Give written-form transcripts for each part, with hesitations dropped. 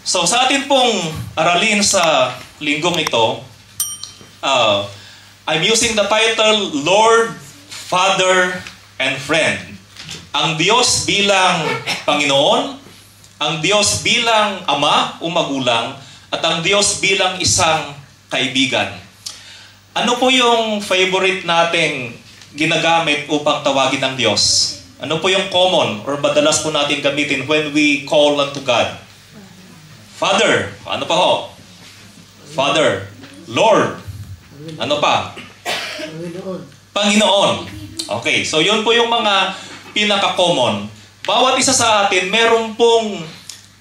So sa atin pong aralin sa linggong ito, I'm using the title, Lord, Father, and Friend. Ang Diyos bilang Panginoon, ang Diyos bilang Ama o Magulang, at ang Diyos bilang isang kaibigan. Ano po yung favorite nating ginagamit upang tawagin ng Diyos? Ano po yung common or madalas po natin gamitin when we call unto God? Father. Ano pa ho? Father. Lord. Ano pa? Panginoon. Okay, so yun po yung mga pinaka-common. Bawat isa sa atin, meron pong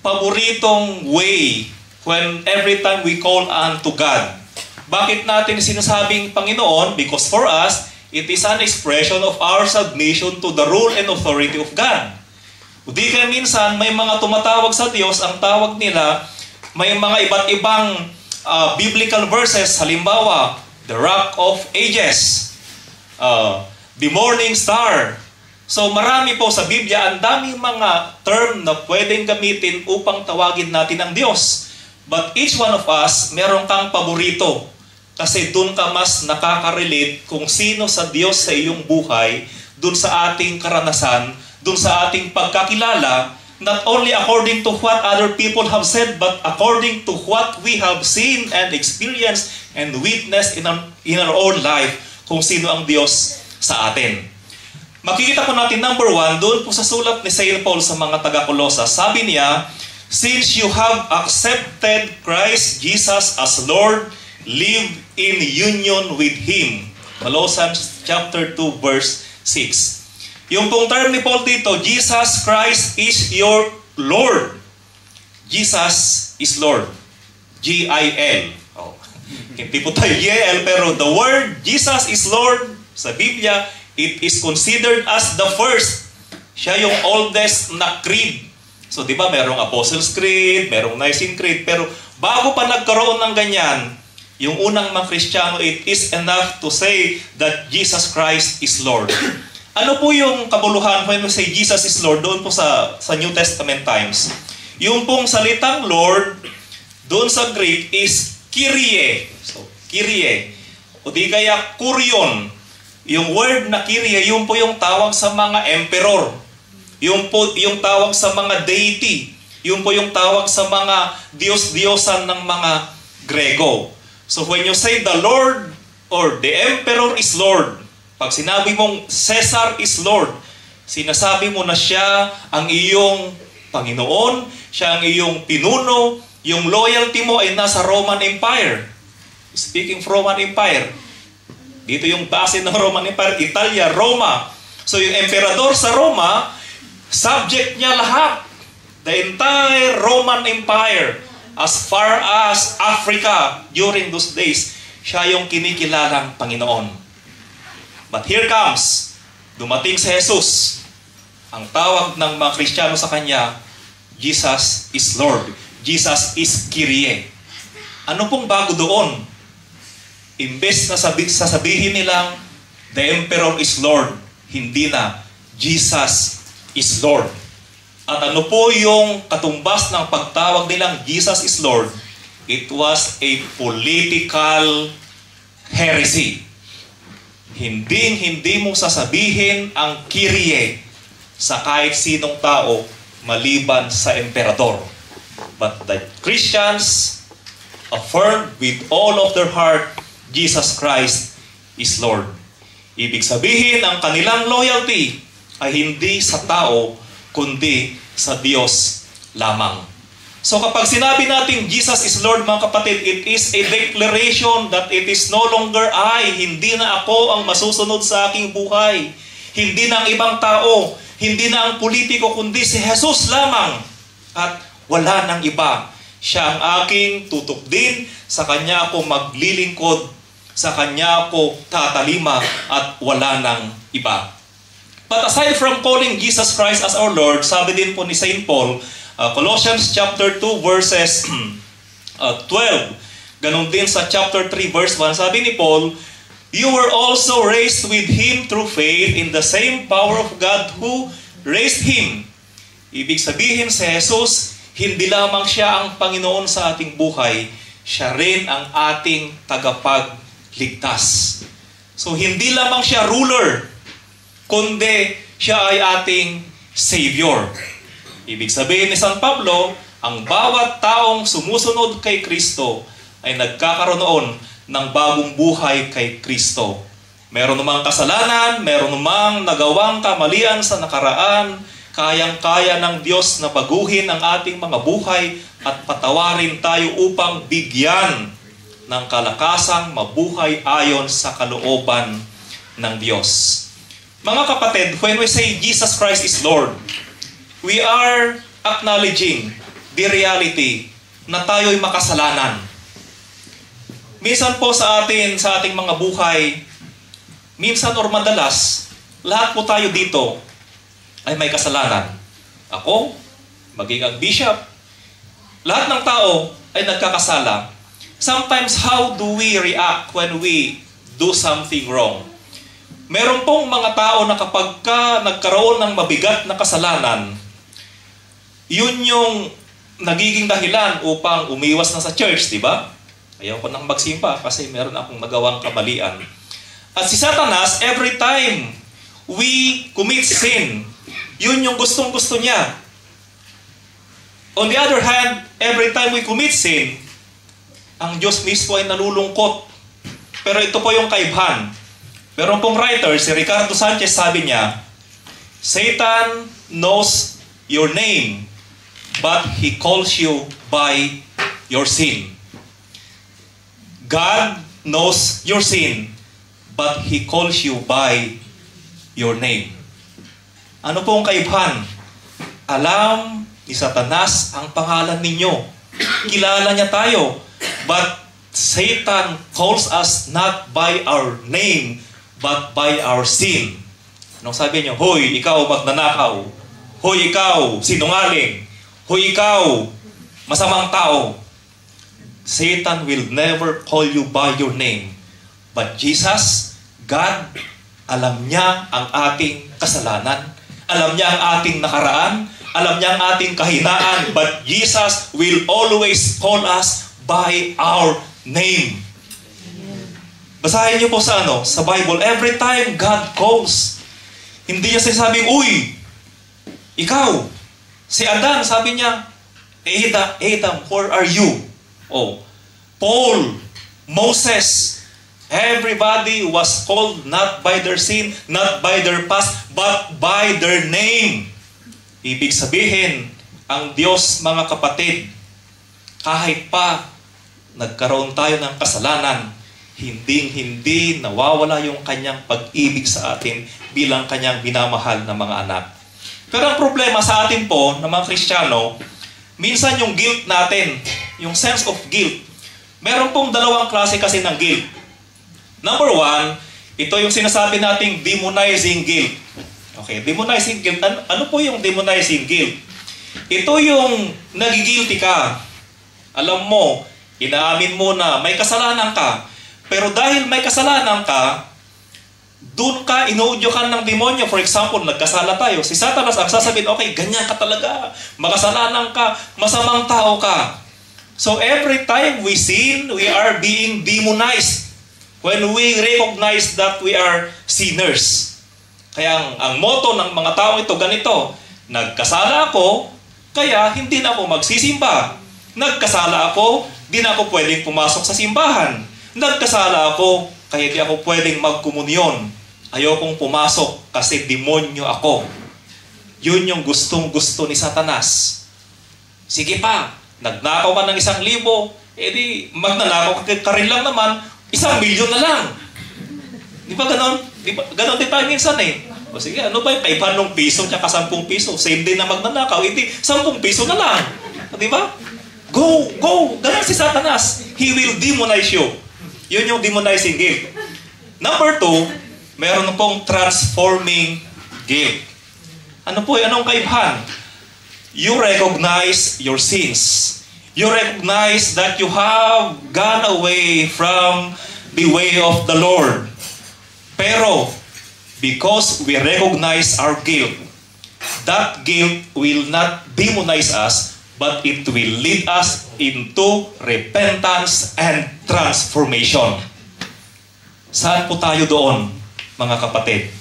paboritong way when every time we call unto God. Bakit natin sinasabing Panginoon? Because for us, it is an expression of our submission to the rule and authority of God. Di kaya minsan, may mga tumatawag sa Diyos, ang tawag nila, may mga iba't ibang biblical verses, halimbawa, the Rock of Ages, the Morning Star. So marami po sa Biblia, ang daming mga term na pwedeng gamitin upang tawagin natin ang Diyos. But each one of us, meron kang paborito. Kasi doon ka mas nakaka-relate kung sino sa Diyos sa iyong buhay, doon sa ating karanasan, doon sa ating pagkakilala, not only according to what other people have said, but according to what we have seen and experienced and witnessed in our own life, kung sino ang Diyos sa atin. Makikita po natin, number 1, doon po sa sulat ni St. Paul sa mga taga-Colosas, sabi niya, since you have accepted Christ Jesus as Lord, live in union with Him. Colossians chapter 2, verse 6. Yung pong term ni Paul dito, Jesus Christ is your Lord. Jesus is Lord. G-I-L. Oh. Hindi po tayo G-I-L, pero the word Jesus is Lord sa Biblia, it is considered as the first. Siya yung oldest na creed. So di ba, merong Apostles' Creed, merong Nicene Creed, pero bago pa nagkaroon ng ganyan, yung unang mga Kristiyano, it is enough to say that Jesus Christ is Lord. Ano po yung kabuluhan when we say Jesus is Lord doon po sa New Testament times? Yung pong salitang Lord doon sa Greek is Kyrie. So, Kyrie. O di kaya Kurion. Yung word na Kyrie, yung po yung tawag sa mga emperor. Yung po yung tawag sa mga deity. Yung po yung tawag sa mga Diyos-Diyosan ng mga Grego. So when you say the Lord or the emperor is Lord, pag sinabi mong Caesar is Lord, sinasabi mo na siya ang iyong Panginoon, siya ang iyong pinuno, yung loyalty mo ay nasa Roman Empire. Speaking of Roman Empire, dito yung base ng Roman Empire, Italia, Roma. So yung emperador sa Roma, subject niya lahat. The entire Roman Empire, as far as Africa during those days, siya yung kinikilalang Panginoon. But here comes, dumating si Jesus. Ang tawag ng mga Kristiyano sa Kanya, Jesus is Lord. Jesus is Kyrie. Ano pong bago doon? Imbes na sasabihin nilang, the Emperor is Lord, hindi na, Jesus is Lord. At ano po yung katumbas ng pagtawag nilang Jesus is Lord? It was a political heresy. Hindi mo sasabihin ang Kyrie sa kahit sinong tao maliban sa emperador. But the Christians affirmed with all of their heart, Jesus Christ is Lord. Ibig sabihin, ang kanilang loyalty ay hindi sa tao, kundi sa Diyos lamang. So kapag sinabi natin Jesus is Lord, mga kapatid, it is a declaration that it is no longer I, hindi na ako ang masusunod sa aking buhay. Hindi na ang ibang tao, hindi na ang politiko, kundi si Jesus lamang. At wala nang iba. Siya ang aking tutok din, sa Kanya ako maglilingkod, sa Kanya ako tatalima, at wala nang iba. But aside from calling Jesus Christ as our Lord, sabi din po ni St. Paul, Colossians chapter 2 verses 12. Ganon din sa chapter 3 verse 1. Sabi ni Paul, you were also raised with Him through faith in the same power of God who raised Him. Ibig sabihin si Jesus, Hindi lamang siya ang Panginoon sa ating buhay, siya rin ang ating tagapagligtas. So hindi lamang siya ruler, kundi siya ay ating Savior. Ibig sabihin ni San Pablo, ang bawat taong sumusunod kay Kristo ay nagkakaroon noon ng bagong buhay kay Kristo. Meron namang kasalanan, meron namang nagawang kamalian sa nakaraan, kayang-kaya ng Diyos na baguhin ang ating mga buhay at patawarin tayo upang bigyan ng kalakasang mabuhay ayon sa kalooban ng Diyos. Mga kapatid, when we say Jesus Christ is Lord, we are acknowledging the reality na tayo'y makasalanan. Minsan po sa ating mga buhay, minsan or madalas, lahat po tayo dito ay may kasalanan. Ako, maging ang bishop, lahat ng tao ay nagkakasala. Sometimes, how do we react when we do something wrong? Meron pong mga tao na kapag nagkaroon ng mabigat na kasalanan, yun yung nagiging dahilan upang umiwas na sa church, di ba? Ayaw ko nang magsimba kasi meron akong nagawang kamalian. At si Satanas, every time we commit sin, yun yung gustong-gusto niya. On the other hand, every time we commit sin, ang Diyos mismo ay nalulungkot. Pero ito po yung kaibahan. Meron pong writer, si Ricardo Sanchez, sabi niya, Satan knows your name, but he calls you by your sin. God knows your sin, but he calls you by your name. Ano pong kaibahan? Alam ni Satanas ang pangalan ninyo. Kilala niya tayo. But Satan calls us not by our name, but by our sin. Anong sabi niyo? Hoy, ikaw magnanakaw. Hoy, ikaw sinungaling. Hoy, ikaw masamang tao. Satan will never call you by your name. But Jesus, God, alam niya ang ating kasalanan. Alam niya ang ating nakaraan. Alam niya ang ating kahinaan. But Jesus will always call us by our name. Basahin niyo po sa Bible. Every time God calls, hindi niya sinasabing, uy, ikaw. Si Adan, sabi niya, Adam, where are you? Oh, Paul, Moses, everybody was called not by their sin, not by their past, but by their name. Ibig sabihin, ang Diyos, mga kapatid, kahit pa nagkaroon tayo ng kasalanan, hindi nawawala yung kanyang pag-ibig sa atin bilang kanyang minamahal na mga anak. Pero ang problema sa atin po, na mga Kristiyano, minsan yung guilt natin, yung sense of guilt, meron pong dalawang klase kasi ng guilt. Number one, ito yung sinasabi nating demonizing guilt. Okay, demonizing guilt. Ano po yung demonizing guilt? Ito yung nagigilty ka. Alam mo, inaamin mo na may kasalanan ka. Pero dahil may kasalanan ka, doon ka, inuudyo ka ng demonyo. For example, nagkasala tayo. Si Satanas ang sasabihin, okay, ganyan ka talaga. Makasalanan ka. Masamang tao ka. So every time we sin, we are being demonized. When we recognize that we are sinners. Kaya ang motto ng mga tao ito ganito, nagkasala ako, kaya hindi na ako magsisimba. Nagkasala ako, di na ako pwedeng pumasok sa simbahan. Nagkasala ako, kaya di ako pwedeng magkomunyon. Ayokong pumasok kasi demonyo ako. Yun yung gustong-gusto ni Satanas. Sige pa, nagnakaw ka ng 1,000, edi magnanakaw ka rin lang naman, 1,000,000 na lang. Di ba ganon? Ganon din tayo minsan eh. O sige, ano ba yung kaibahan ng piso tsaka 10 piso? Same din na magnanakaw, edi 10 piso na lang. Di ba? Go! Ganon si Satanas. He will demonize you. Yun yung demonizing guilt. Number 2, meron pong transforming guilt. Ano po? Anong kaibahan? You recognize your sins. You recognize that you have gone away from the way of the Lord. Pero, because we recognize our guilt, that guilt will not demonize us, but it will lead us into repentance and transformation. Saan po tayo doon, mga kapatid?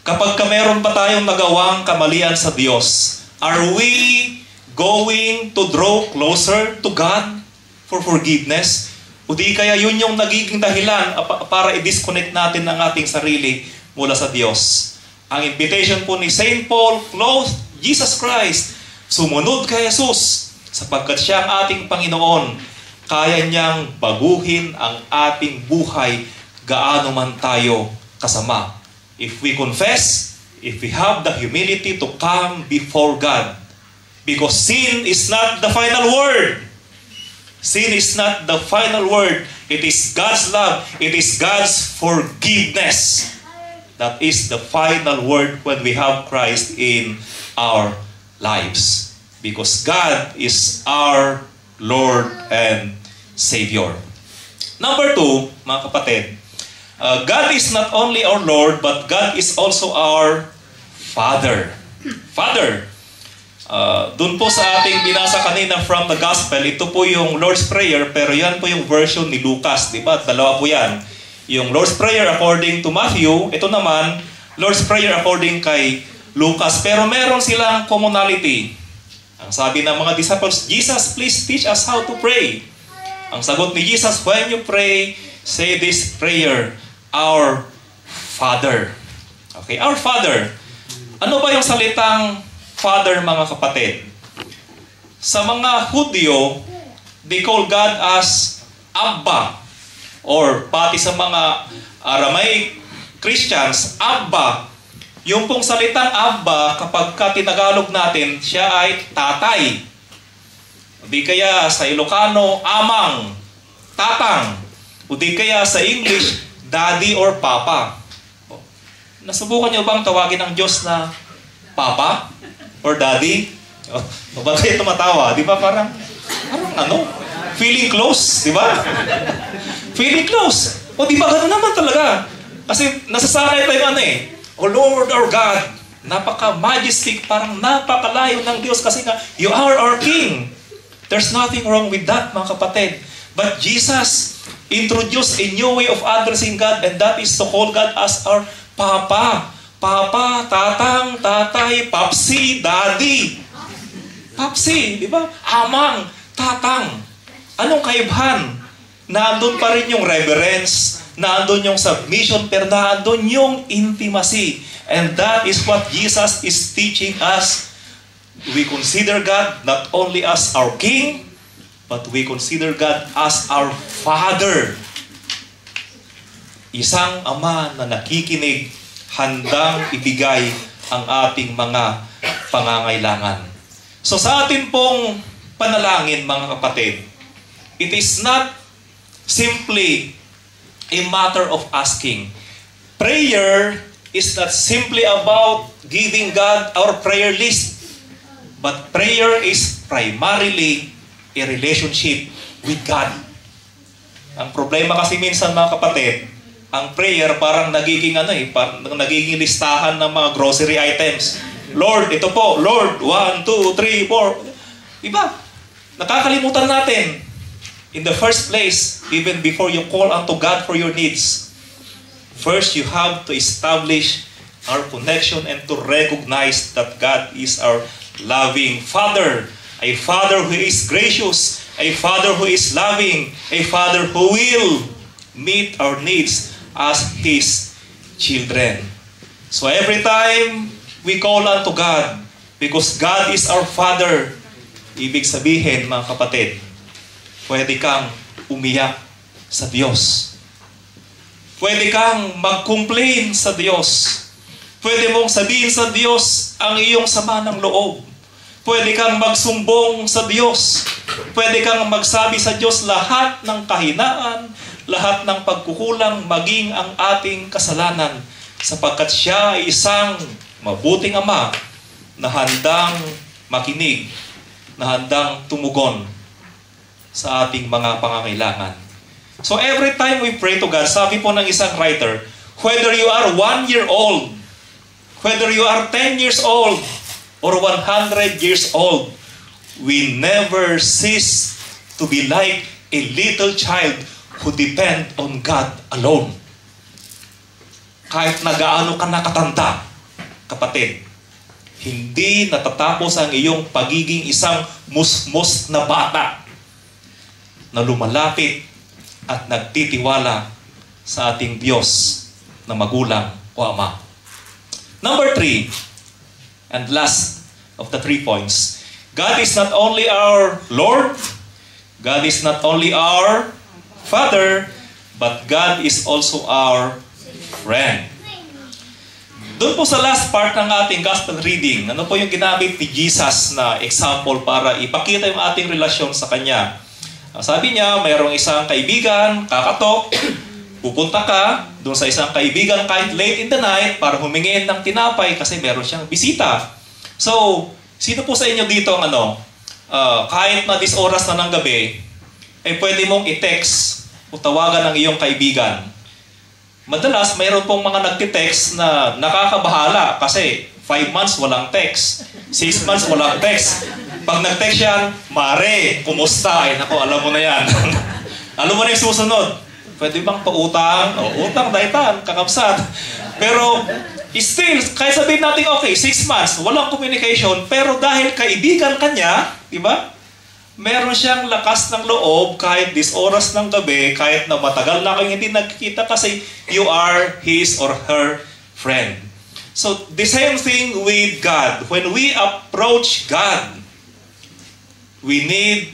Kapag meron pa tayong nagawang kamalian sa Diyos, are we going to draw closer to God for forgiveness? O di kaya yun yung nagiging dahilan para i-disconnect natin ang ating sarili mula sa Diyos? Ang invitation po ni St. Paul, clothe Jesus Christ. Sumunod kay Jesus sapagkat siya ang ating Panginoon. Kaya niyang baguhin ang ating buhay gaano man tayo kasama. If we confess, if we have the humility to come before God, because sin is not the final word. Sin is not the final word. It is God's love. It is God's forgiveness. That is the final word when we have Christ in our lives. Because God is our Lord and Savior. Number 2, mga kapatid, God is not only our Lord, but God is also our Father. Father. Doon po sa ating binasa kanina from the Gospel, ito po yung Lord's Prayer, pero yan po yung version ni Lucas, di ba? Dalawa po yan. Yung Lord's Prayer according to Matthew, ito naman, Lord's Prayer according kay Lucas. Pero meron silang commonality. Ang sabi ng mga disciples, Jesus, please teach us how to pray. Ang sagot ni Jesus, when you pray, say this prayer, Our Father. Okay, Our Father. Ano ba yung salitang Father, mga kapatid? Sa mga Hudyo, they call God as Abba. Or pati sa mga Aramaic Christians, Abba. Yung pong salitang Abba, kapag tinagalog natin, siya ay tatay. Di kaya sa Ilocano, amang, tatang. O di kaya sa English, daddy or papa. Nasubukan niyo bang tawagin ng Diyos na papa or daddy? O ba kayo tumatawa? Di ba parang feeling close, di ba? Feeling close. O di ba gano'n naman talaga? Kasi nasasanay tayo O Lord our God, napaka-majestic, parang napakalayo ng Diyos kasi nga, you are our King. There's nothing wrong with that, mga kapatid. But Jesus introduced a new way of addressing God, and that is to call God as our Papa. Papa, tatang, tatay, papsi, daddy. Papsi, di ba? Amang, tatang. Anong kaibahan? Nandun pa rin yung reverence, nandun yung submission, pero nandun yung intimacy. And that is what Jesus is teaching us. We consider God not only as our King, but we consider God as our Father. Isang Ama na nakikinig, handang ibigay ang ating mga pangangailangan. So sa atin pong panalangin, mga kapatid, it is not simply a matter of asking. Prayer is not simply about giving God our prayer list, but prayer is primarily a relationship with God. Ang problema kasi minsan, mga kapatid, ang prayer parang nagiging parang nagiging listahan ng mga grocery items. Lord, ito po. Lord, 1, 2, 3, 4. Diba? Nakakalimutan natin. In the first place, even before you call unto God for your needs, first you have to establish our connection and to recognize that God is our loving Father. A Father who is gracious, a Father who is loving, a Father who will meet our needs as His children. So every time we call unto God, because God is our Father, ibig sabihin, mga kapatid, pwede kang umiyak sa Diyos. Pwede kang mag-complain sa Diyos. Pwede mong sabihin sa Diyos ang iyong sama ng loob. Pwede kang magsumbong sa Diyos. Pwede kang magsabi sa Diyos lahat ng kahinaan, lahat ng pagkukulang, maging ang ating kasalanan. Sapagkat siya ay isang mabuting Ama na handang makinig, na handang tumugon sa ating mga pangangailangan. So every time we pray to God, sabi po ng isang writer, whether you are 1 year old, whether you are 10 years old, or 100 years old, we never cease to be like a little child who depend on God alone. Kahit na gaano ka nakatanda, kapatid, hindi natatapos ang iyong pagiging isang musmos na bata na lumalapit at nagtitiwala sa ating Diyos na magulang o Ama. Number 3, and last of the 3 points, God is not only our Lord, God is not only our Father, but God is also our friend. Doon po sa last part ng ating gospel reading, ano po yung ginamit ni Jesus na example para ipakita yung ating relasyon sa Kanya? Sabi niya, mayroong isang kaibigan, kakatok, pupunta ka doon sa isang kaibigan kahit late in the night para humingin ng tinapay kasi meron siyang bisita. So, sino po sa inyo dito ang kahit na this oras na ng gabi, pwede mong i-text o tawagan ng iyong kaibigan. Madalas, mayroon pong mga nagtitext na nakakabahala kasi 5 months walang text, 6 months walang text. Pag nag-text yan, Mare, kumusta? Naku, alam mo na yan. Alam mo na yung susunod. Pwede bang pautang? O, utang, daitan, kakapsat. Pero, still, kahit sabihin natin, okay, 6 months, walang communication, pero dahil kaibigan ka niya, di ba? Meron siyang lakas ng loob kahit this oras ng gabi, kahit na matagal na kayong hindi nagkikita kasi you are his or her friend. So, the same thing with God. When we approach God, we need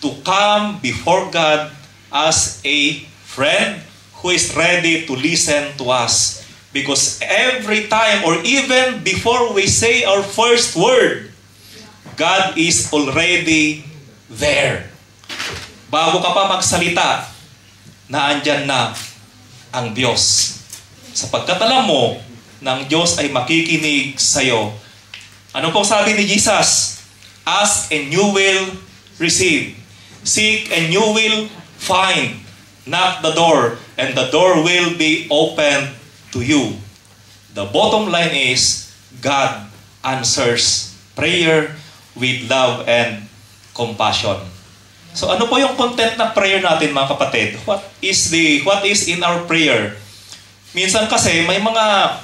to come before God as a friend who is ready to listen to us. Because every time or even before we say our first word, God is already there. Bago ka pa magsalita, naandyan na ang Diyos. Sapagkat alam mo, ng Diyos ay makikinig sa'yo. Ano pong sabi ni Jesus? Ask and you will receive. Seek and you will find. Knock the door and the door will be opened to you. The bottom line is, God answers prayer with love and compassion. So ano po yung content ng prayer natin, mga kapatid? What is in our prayer? Minsan kasi may mga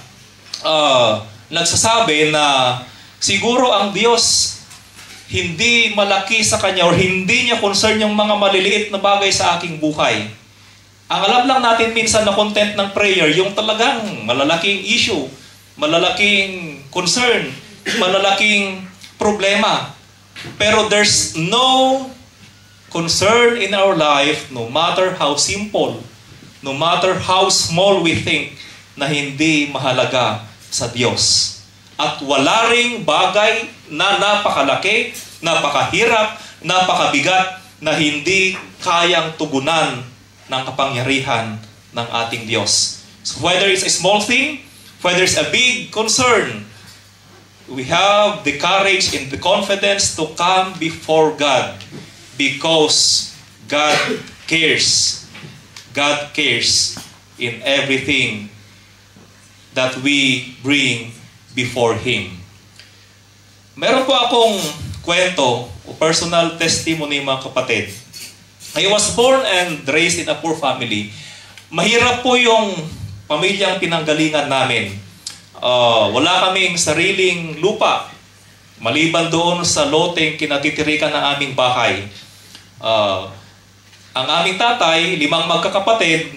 nagsasabi na siguro ang Diyos hindi malaki sa Kanya or hindi niya concern yung mga maliliit na bagay sa aking buhay. Ang alam lang natin minsan na content ng prayer, yung talagang malalaking issue, malalaking concern, malalaking problema. Pero there's no concern in our life, no matter how simple, no matter how small we think, na hindi mahalaga sa Diyos. At wala ring bagay na napakalaki, napakahirap, napakabigat, na hindi kayang tugunan ng kapangyarihan ng ating Diyos. So whether it's a small thing, whether it's a big concern, we have the courage and the confidence to come before God because God cares. God cares in everything that we bring before Him. Meron po akong kwento o personal testimony, mga kapatid. I was born and raised in a poor family. Mahirap po yung pamilyang pinanggalingan namin. Wala kaming sariling lupa. Maliban doon sa loteng kinatitirikan ng aming bahay. Ang aming tatay, 5 magkakapatid,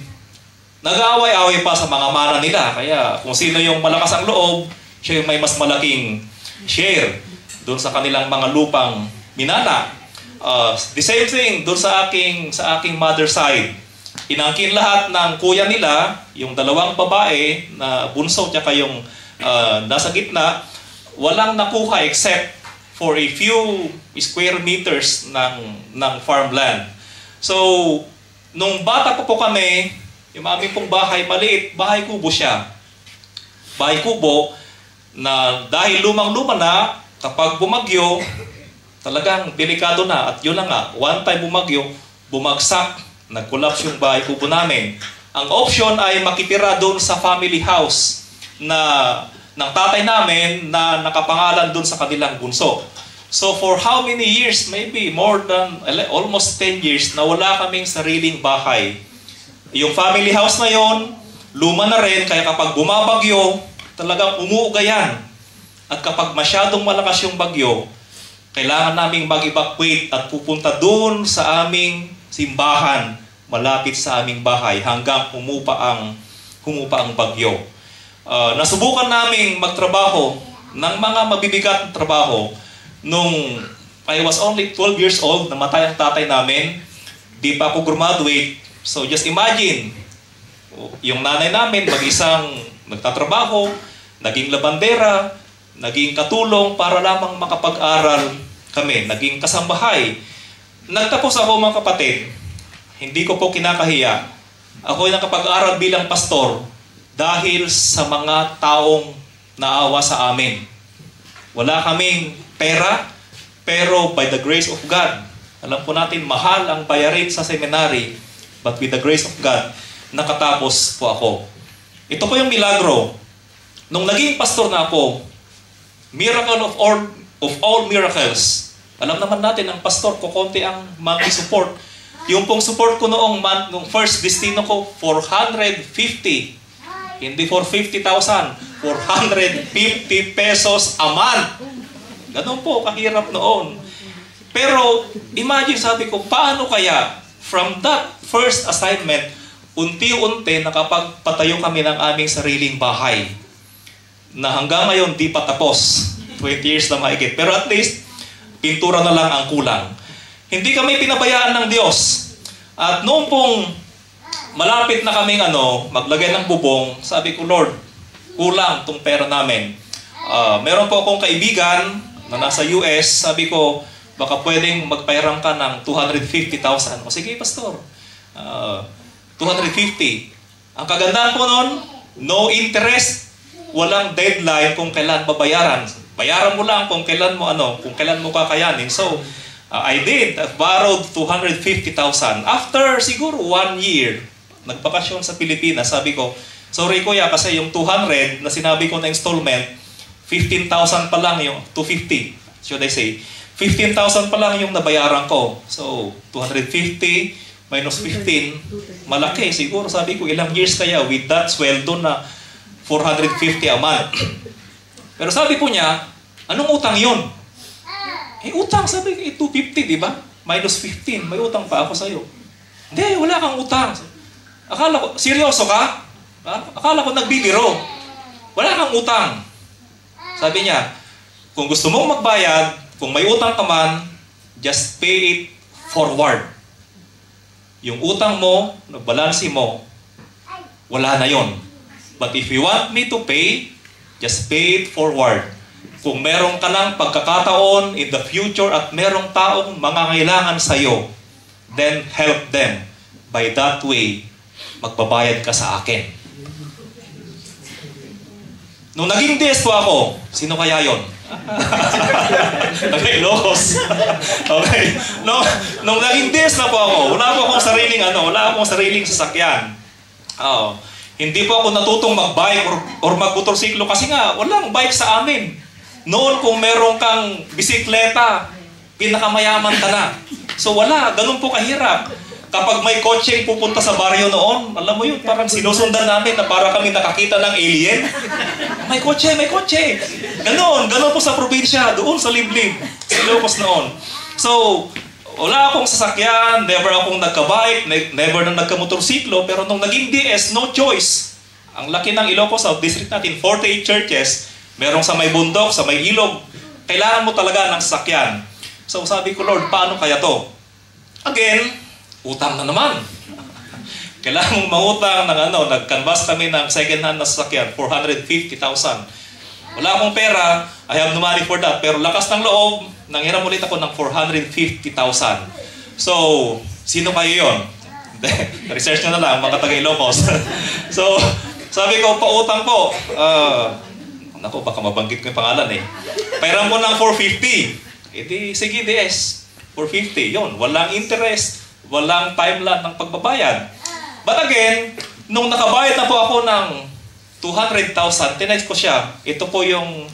nag-aaway-away pa sa mga mana nila. Kaya kung sino yung malakas ang loob, siya yung may mas malaking share doon sa kanilang mga lupang minana. The same thing doon sa aking mother side. Inangkin lahat ng kuya nila, yung 2 babae na bunso tsaka yung nasa gitna, walang nakuha except for a few square meters ng farmland. So, nung bata po kami, yung aming pong bahay, maliit, bahay kubo siya. Bahay kubo na dahil lumang-luma na, kapag bumagyo, talagang delikado na. At yun lang nga, one time bumagyo, bumagsak, nag-collapse yung bahay kubo namin. Ang option ay makitira doon sa family house na ng tatay namin na nakapangalan doon sa kanilang bunso. So for how many years? Maybe more than almost 10 years na wala kaming sariling bahay. Yung family house na yon, luma na rin, kaya kapag bumabagyo, talagang umuuga yan. At kapag masyadong malakas yung bagyo, kailangan naming mag-evacuate at pupunta doon sa aming simbahan, malapit sa aming bahay, hanggang humupa ang bagyo. Nasubukan naming magtrabaho ng mga mabibigat na trabaho nung I was only 12 years old, namatay ang tatay namin, di pa ako graduate. So just imagine, yung nanay namin mag-isang nagtatrabaho, naging labandera, naging katulong para lamang makapag-aral kami, naging kasambahay. Nagtapos ako mga kapatid, hindi ko po kinakahiya. Ako ay nakapag-aral bilang pastor dahil sa mga taong naawa sa amin. Wala kaming pera, pero by the grace of God, alam po natin mahal ang bayarin sa seminary, but with the grace of God, nakatapos po ako. Ito po yung milagro. Nung naging pastor na ako, miracle of all miracles. Alam naman natin, ang pastor, kukunti ang monthly support. Yung pong support ko noong month, nung first destino ko, 450. Hindi 450,000. 450 pesos a month. Ganun po, kahirap noon. Pero, imagine, sabi ko, paano kaya, from that first assignment, unti-unti nakapagpatayo kami ng aming sariling bahay. Na hanggang ngayon, di pa tapos. 20 years na mahigit. Pero at least, pintura na lang ang kulang. Hindi kami pinabayaan ng Diyos. At noong pong malapit na kaming maglagay ng bubong, sabi ko, Lord, kulang tong pera namin. Meron po akong kaibigan na nasa US, sabi ko, baka pwedeng magpairam ka ng 250,000. O sige, pastor. 250. Ang kagandahan po noon, no interest, walang deadline kung kailan babayaran. Bayaran mo lang kung kailan mo kakayanin. So, I did. I borrowed 250,000. After siguro 1 year, nagbakasyon sa Pilipinas, sabi ko, sorry kuya, kasi yung 200 na sinabi ko na installment, 15,000 pa lang yung 250, should I say. 15,000 pa lang yung nabayaran ko. So, 250 minus 15, malaki. Siguro sabi ko, ilang years kaya with that sweldo na 450 a month. Pero sabi po niya, anong utang yun? Utang, sabi ko, 250, di ba? Minus 15, may utang pa ako sa'yo. Hindi, wala kang utang. Akala ko, seryoso ka? Akala ko nagbibiro. Wala kang utang. Sabi niya, kung gusto mong magbayad, kung may utang ka man, just pay it forward. Yung utang mo, balansi mo, wala na yon. But if you want me to pay, just pay it forward. Kung meron ka ng pagkakataon in the future at merong taong mangangailangan sa'yo, then help them. By that way, magbabayad ka sa akin. Nung naging DS po ako, sino kaya yon? Okay, Ilocos. Okay. Nung naging DS na po ako, wala po akong sariling sasakyan. Hindi po ako natutong mag-bike or mag-motorsiklo kasi nga, walang bike sa amin. Noon kung meron kang bisikleta, pinakamayaman ka na. So wala, ganun po kahirap. Kapag may kotseng pupunta sa baryo noon, alam mo yun, parang sinusundan namin na para kami nakakita ng alien. May kotse. Ganun po sa probinsya, doon sa liblib, sa Ilocos noon. So, wala akong sasakyan, never akong nagka-bike, never na nagka-motorsiklo, pero nung naging DS, no choice. Ang laki ng Ilocos South District natin, 48 churches, merong sa may bundok, sa may ilog, kailangan mo talaga ng sasakyan. So sabi ko, Lord, paano kaya to? Again, utang na naman. Kailangan mong mangutang ng nag-canvas kami ng second-hand na sasakyan, 450,000. Wala akong pera, I have no money for that, pero lakas ng loob, nanghiram ulit ako ng 450,000. So, sino kayo yun? Research nyo na lang, mga taga-Ilocos. So, sabi ko, pautang po. Naku, baka mabanggit ko yung pangalan eh. Pairam mo ng 450. Sige, DS. 450. Yun, walang interest, walang timeline ng pagbabayad. But again, nung nakabayad na po ako ng 200,000, tinext ko siya. Ito po yung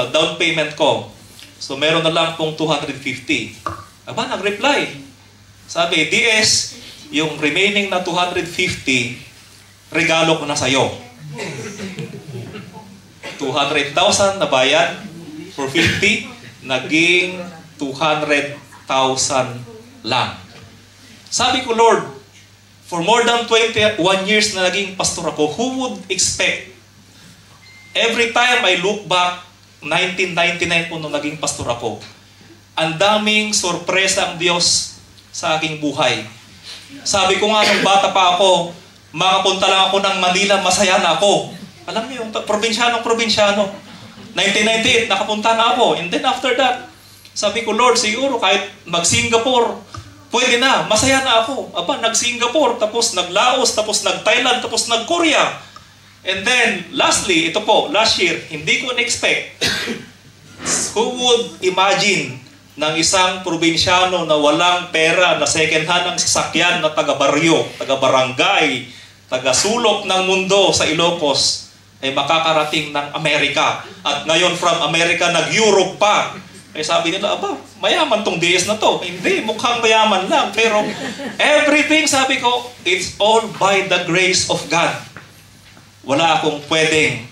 down payment ko. So meron na lang pong 250. Aba, nag-reply. Sabi, DS, yung remaining na 250, regalo ko na sa'yo. 200,000 na bayad for 50, naging 200,000 lang. Sabi ko, Lord, for more than 21 years na naging pastor ako, who would expect, every time I look back, 1999 po nung naging pastor ako, ang daming sorpresa ang Diyos sa aking buhay. Sabi ko nga, nung bata pa ako, makapunta lang ako ng Manila, masaya na ako. Alam niyo, yung probinsyano. 1998, nakapunta na ako. And then after that, sabi ko, Lord, siguro kahit mag-Singapore, pwede na, masaya na ako. Aba, nag-Singapore, tapos nag-Laos, tapos nag-Thailand, tapos nag-Korea. And then, lastly, ito po, last year, hindi ko na-expect. Who would imagine ng isang probinsyano na walang pera, na second hand ang sasakyan, na taga-baryo, taga-barangay, taga-sulok ng mundo sa Ilocos, ay makakarating ng Amerika. At ngayon from Amerika, nag-Europe pa. Kaya sabi nila, aba, mayaman tong DS na to. Hindi, mukhang mayaman lang. Pero everything, sabi ko, it's all by the grace of God. Wala akong pwedeng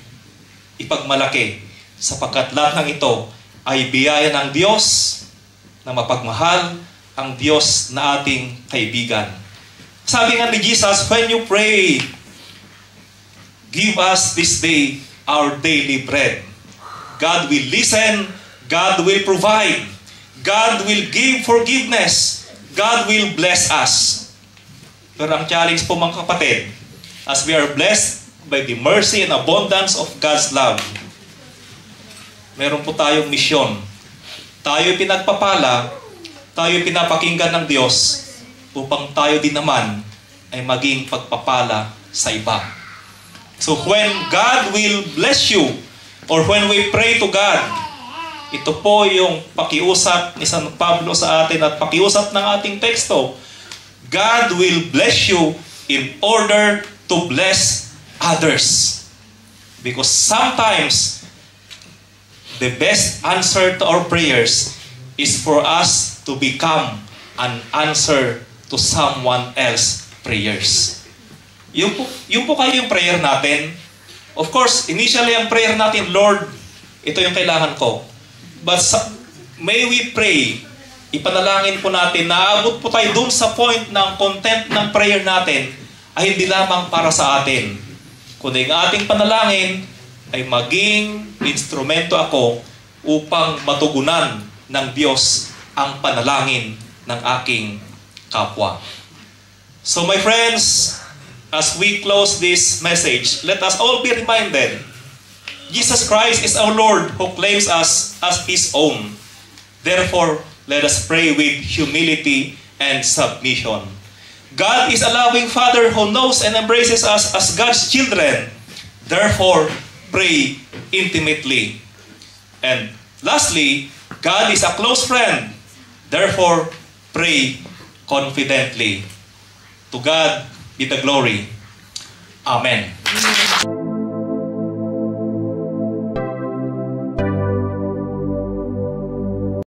ipagmalaki sapagkat lahat ng ito ay biyaya ng Diyos na mapagmahal, ang Diyos na ating kaibigan. Sabi nga ni Jesus, when you pray, give us this day our daily bread. God will listen, God will provide, God will give forgiveness, God will bless us. Pero ang challenge po mga kapatid, as we are blessed by the mercy and abundance of God's love, meron po tayong misyon. Tayo pinagpapala, tayo pinapakinggan ng Diyos upang tayo din naman ay maging pagpapala sa iba. So when God will bless you, or when we pray to God, ito po yung pakiusap ni San Pablo sa atin at pakiusap ng ating teksto. God will bless you in order to bless others. Because sometimes, the best answer to our prayers is for us to become an answer to someone else's prayers. Yung po kayo yung prayer natin. Of course, initially ang prayer natin, Lord, ito yung kailangan ko. But may we pray, ipanalangin po natin, naabot po tayo dun sa point ng content ng prayer natin ay hindi lamang para sa atin. Kundi ang ating panalangin ay maging instrumento ako upang matugunan ng Diyos ang panalangin ng aking kapwa. So my friends, as we close this message, let us all be reminded, Jesus Christ is our Lord who claims us as His own. Therefore, let us pray with humility and submission. God is a loving Father who knows and embraces us as God's children. Therefore, pray intimately. And lastly, God is a close friend. Therefore, pray confidently. To God be the glory. Amen.